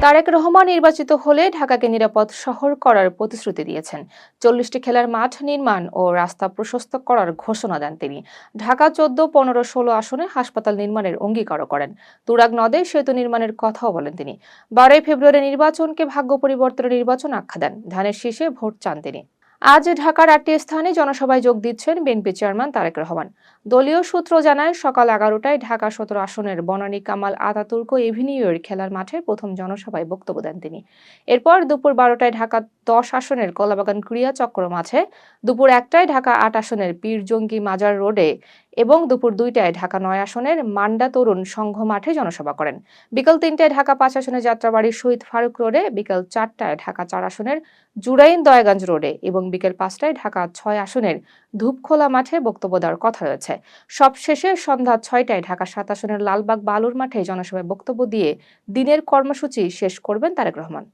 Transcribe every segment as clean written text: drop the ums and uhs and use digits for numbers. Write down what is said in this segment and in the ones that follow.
তারেক রহমান নির্বাচিত হলে ঢাকাকে নিরাপদ শহর করার প্রতিশ্রুতি দিয়েছেন। 40টি খেলার মাঠ নির্মাণ ও রাস্তা প্রশস্ত করার ঘোষণা দেন তিনি। ঢাকা 14, 15, 16 আসনে হাসপাতাল নির্মাণের অঙ্গীকারও করেন। তুরাগ নদে সেতু নির্মাণের কথাও বলেন তিনি। 12 ফেব্রুয়ারি নির্বাচনকে ভাগ্য পরিবর্তনের নির্বাচন আখ্যা দেন। ধানের শীষে ভোট চান তিনি। আজ ঢাকার 8টি স্থানে জনসভায় যোগ দিচ্ছেন বিএনপি চেয়ারম্যান তারেক রহমান। দলীয় সূত্র জানায়, সকাল 11টায় ঢাকা 17 আসনের বনানী কামাল আতাতুর্ক এভিনিউয়ের খেলার মাঠে প্রথম জনসভায় বক্তব্য দেন তিনি। এরপর দুপুর 12টায় ঢাকা 10 আসনের কলাবাগান ক্রীড়া চক্র মাঠে, দুপুর 1টায় ঢাকা 8 আসনের পীর জঙ্গি মাজার রোডে এবং দুপুর 2টায় ঢাকা 9 আসনের মান্ডা তরুণ সংঘ মাঠে জনসভা করেন। বিকেল 3টায় ঢাকা 5 আসনের যাত্রাবাড়ি শহীদ ফারুক রোডে, বিকেল 4টায় ঢাকা 4 আসনের জুরাইন দয়াগঞ্জ রোডে এবং বিকেল 5টায় ঢাকা 6 আসনের ধূপখোলা মাঠে বক্তব্য দেওয়ার কথা রয়েছে। সবশেষে সন্ধ্যা 6টায় ঢাকা 7 আসনের লালবাগ বালুর মাঠে জনসভায় বক্তব্য দিয়ে দিনের কর্মসূচি শেষ করবেন তারেক রহমান।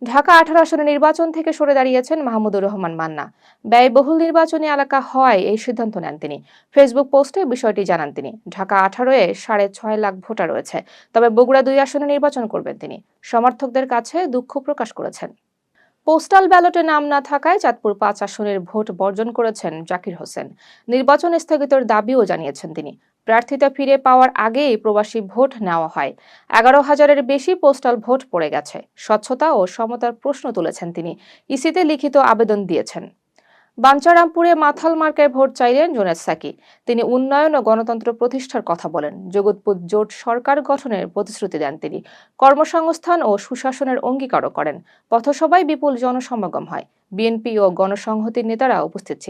ঢাকা 18 আসনের নির্বাচন থেকে সরে দাঁড়িয়েছেন মাহমুদুর রহমান মান্না। ব্যয়বহুল নির্বাচনী এলাকা হওয়ায় এই সিদ্ধান্ত নেন তিনি। ফেসবুক পোস্টে বিষয়টি জানান তিনি। ঢাকা 18-এ 6.5 লাখ ভোটার রয়েছে, তবে বগুড়া 2 আসনে নির্বাচন করবেন তিনি। সমর্থকদের কাছে দুঃখ প্রকাশ করেছেন। পোস্টাল ব্যালটে নাম না থাকায় চাঁদপুর 5 আসনের ভোট বর্জন করেছেন জাকির হোসেন। নির্বাচন স্থগিতের দাবিও জানিয়েছেন তিনি। প্রার্থিতা ফিরে পাওয়ার আগেই প্রবাসী ভোট নেওয়া হয়। 11,000-এর বেশি পোস্টাল ভোট পড়ে গেছে। স্বচ্ছতা ও সমতার প্রশ্ন তুলেছেন তিনি। ইসিতে লিখিত আবেদন দিয়েছেন। বাঞ্ছারামপুরে মাথাল মার্কায় ভোট চাইলেন জুনেদ সাকি। তিনি উন্নয়ন ও গণতন্ত্র প্রতিষ্ঠার কথা বলেন। জগৎপুর জোট সরকার গঠনের প্রতিশ্রুতি দেন তিনি। কর্মসংস্থান ও সুশাসনের অঙ্গীকারও করেন। পথসভায় বিপুল জনসমাগম হয়। বিএনপি ও গণসংহতির নেতারা উপস্থিত ছিলেন।